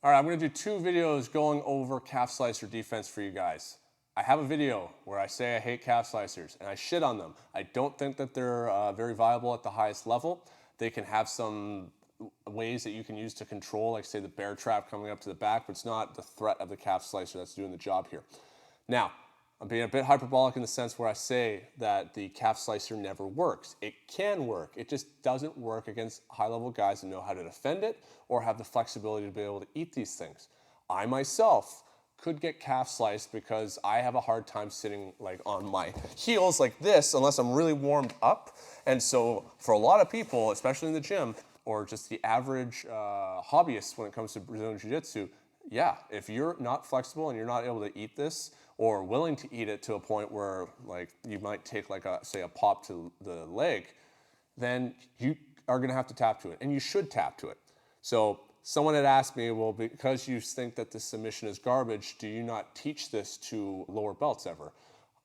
All right, I'm gonna do two videos going over calf slicer defense for you guys. I have a video where I say I hate calf slicers and I shit on them. I don't think that they're very viable at the highest level. They can have some ways that you can use to control, like say the bear trap coming up to the back, but it's not the threat of the calf slicer that's doing the job here. Now, I'm being a bit hyperbolic in the sense where I say that the calf slicer never works. It can work. It just doesn't work against high-level guys that know how to defend it or have the flexibility to be able to eat these things. I myself could get calf sliced because I have a hard time sitting like on my heels like this unless I'm really warmed up. And so for a lot of people, especially in the gym or just the average hobbyist when it comes to Brazilian Jiu-Jitsu, yeah, if you're not flexible and you're not able to eat this or willing to eat it to a point where like you might take like a, say a pop to the leg, then you are gonna have to tap to it and you should tap to it. So someone had asked me, well, because you think that this submission is garbage, do you not teach this to lower belts ever?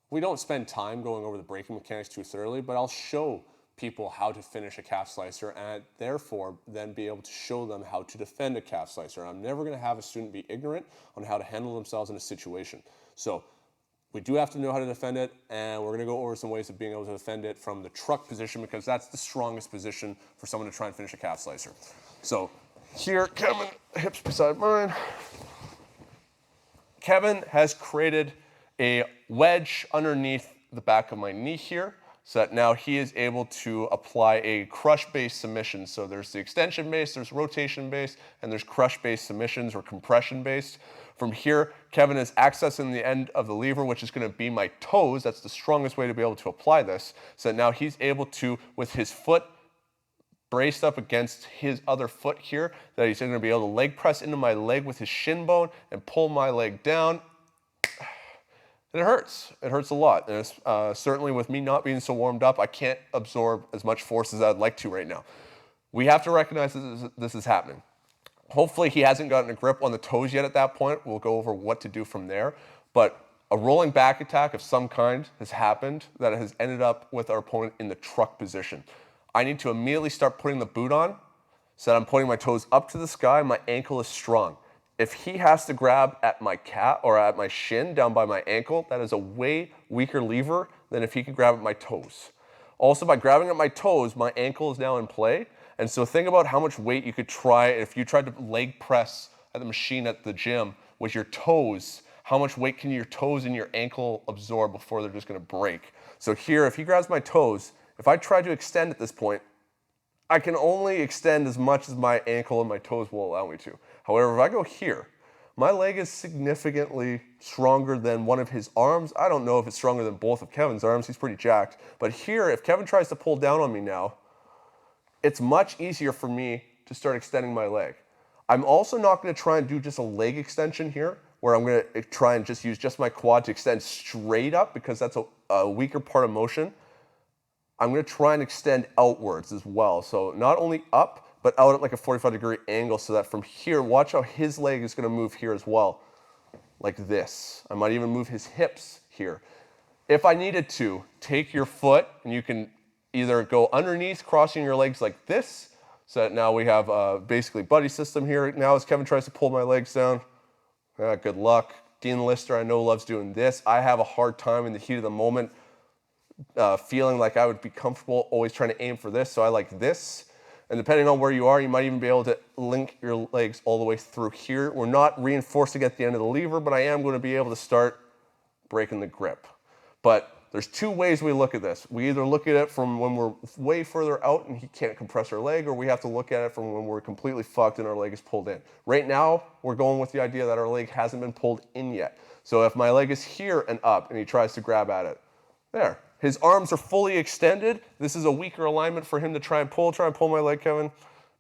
We don't spend time going over the breaking mechanics too thoroughly, but I'll show people how to finish a calf slicer and therefore then be able to show them how to defend a calf slicer. And I'm never gonna have a student be ignorant on how to handle themselves in a situation. So we do have to know how to defend it, and we're gonna go over some ways of being able to defend it from the truck position because that's the strongest position for someone to try and finish a calf slicer. So here, Kevin, hips beside mine. Kevin has created a wedge underneath the back of my knee here, so that now he is able to apply a crush-based submission. So there's the extension-based, there's rotation-based, and there's crush-based submissions or compression-based. From here, Kevin is accessing the end of the lever, which is gonna be my toes. That's the strongest way to be able to apply this. So that now he's able to, with his foot braced up against his other foot here, that he's gonna be able to leg press into my leg with his shin bone and pull my leg down. And it hurts. It hurts a lot. And it's, certainly with me not being so warmed up, I can't absorb as much force as I'd like to right now. We have to recognize this is happening. Hopefully he hasn't gotten a grip on the toes yet at that point. We'll go over what to do from there. But a rolling back attack of some kind has happened that has ended up with our opponent in the truck position. I need to immediately start putting the boot on so that I'm putting my toes up to the sky. My ankle is strong. If he has to grab at my calf or at my shin down by my ankle, that is a way weaker lever than if he could grab at my toes. Also, by grabbing at my toes, my ankle is now in play. And so think about how much weight you could try if you tried to leg press at the machine at the gym with your toes. How much weight can your toes and your ankle absorb before they're just gonna break? So here, if he grabs my toes, if I try to extend at this point, I can only extend as much as my ankle and my toes will allow me to. However, if I go here, my leg is significantly stronger than one of his arms. I don't know if it's stronger than both of Kevin's arms. He's pretty jacked. But here, if Kevin tries to pull down on me now, it's much easier for me to start extending my leg. I'm also not going to try and do just a leg extension here, where I'm going to try and just use just my quad to extend straight up because that's a weaker part of motion. I'm gonna try and extend outwards as well. So not only up, but out at like a 45-degree angle so that from here, watch how his leg is gonna move here as well, like this. I might even move his hips here. If I needed to, take your foot and you can either go underneath, crossing your legs like this, so that now we have basically buddy system here. Now as Kevin tries to pull my legs down, good luck. Dean Lister, I know, loves doing this. I have a hard time in the heat of the moment feeling like I would be comfortable always trying to aim for this, so I like this. And depending on where you are, you might even be able to link your legs all the way through here. We're not reinforcing at the end of the lever, but I am going to be able to start breaking the grip. But there's two ways we look at this. We either look at it from when we're way further out and he can't compress our leg, or we have to look at it from when we're completely fucked and our leg is pulled in. Right now, we're going with the idea that our leg hasn't been pulled in yet. So if my leg is here and up and he tries to grab at it, there. His arms are fully extended. This is a weaker alignment for him to try and pull my leg, Kevin.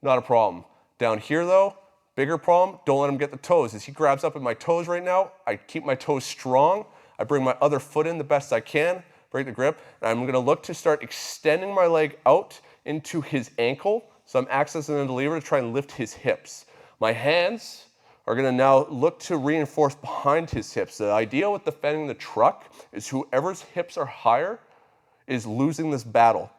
Not a problem. Down here though, bigger problem, don't let him get the toes. As he grabs up at my toes right now, I keep my toes strong. I bring my other foot in the best I can, break the grip, and I'm gonna look to start extending my leg out into his ankle. So I'm accessing the lever to try and lift his hips. My hands are gonna now look to reinforce behind his hips. The idea with defending the truck is whoever's hips are higher is losing this battle.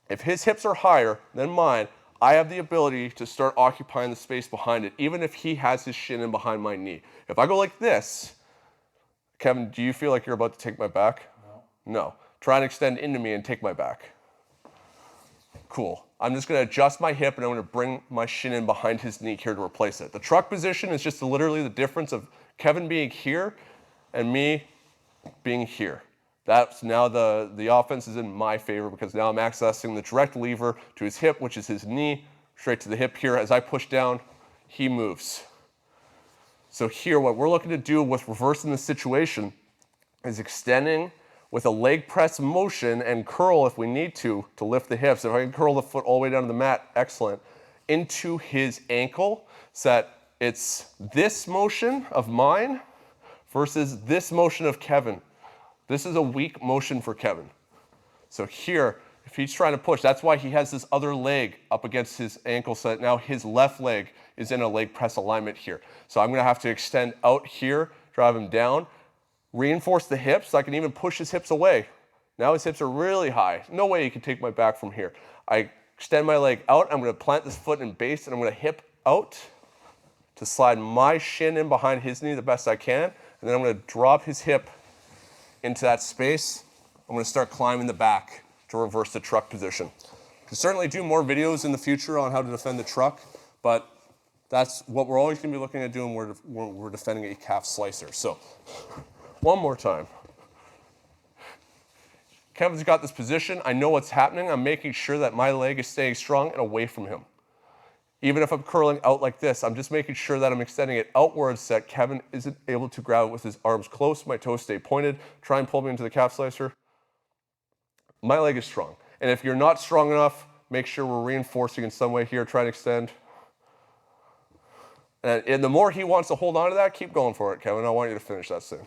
If his hips are higher than mine, I have the ability to start occupying the space behind it, even if he has his shin in behind my knee. If I go like this, Kevin, do you feel like you're about to take my back? No. No. Try and extend into me and take my back. Cool. I'm just going to adjust my hip and I'm going to bring my shin in behind his knee here to replace it. The truck position is just literally the difference of Kevin being here and me being here. That's now the offense is in my favor because now I'm accessing the direct lever to his hip, which is his knee, straight to the hip here. As I push down, he moves. So here, what we're looking to do with reversing the situation is extending with a leg press motion and curl if we need to lift the hips. If I can curl the foot all the way down to the mat, excellent, into his ankle so that it's this motion of mine versus this motion of Kevin. This is a weak motion for Kevin. So here, if he's trying to push, that's why he has this other leg up against his ankle so that now his left leg is in a leg press alignment here. So I'm gonna have to extend out here, drive him down, reinforce the hips so I can even push his hips away. Now his hips are really high. No way he can take my back from here. I extend my leg out, I'm gonna plant this foot in base and I'm gonna hip out to slide my shin in behind his knee the best I can. And then I'm gonna drop his hip into that space. I'm gonna start climbing the back to reverse the truck position. Can certainly do more videos in the future on how to defend the truck, but that's what we're always gonna be looking at doing when we're defending a calf slicer. So, one more time. Kevin's got this position. I know what's happening. I'm making sure that my leg is staying strong and away from him. Even if I'm curling out like this, I'm just making sure that I'm extending it outwards so that Kevin isn't able to grab it with his arms close, my toes stay pointed, try and pull me into the calf slicer. My leg is strong. And if you're not strong enough, make sure we're reinforcing in some way here, try and extend. And the more he wants to hold on to that, keep going for it, Kevin. I want you to finish that thing.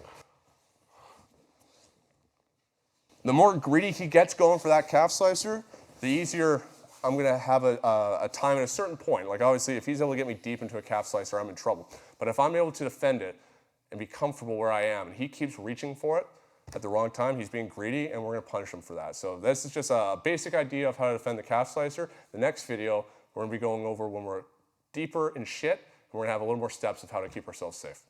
The more greedy he gets going for that calf slicer, the easier I'm going to have a time at a certain point. Like obviously, if he's able to get me deep into a calf slicer, I'm in trouble. But if I'm able to defend it and be comfortable where I am, and he keeps reaching for it at the wrong time, he's being greedy, and we're going to punish him for that. So this is just a basic idea of how to defend the calf slicer. The next video, we're going to be going over when we're deeper in shit, and we're going to have a little more steps of how to keep ourselves safe.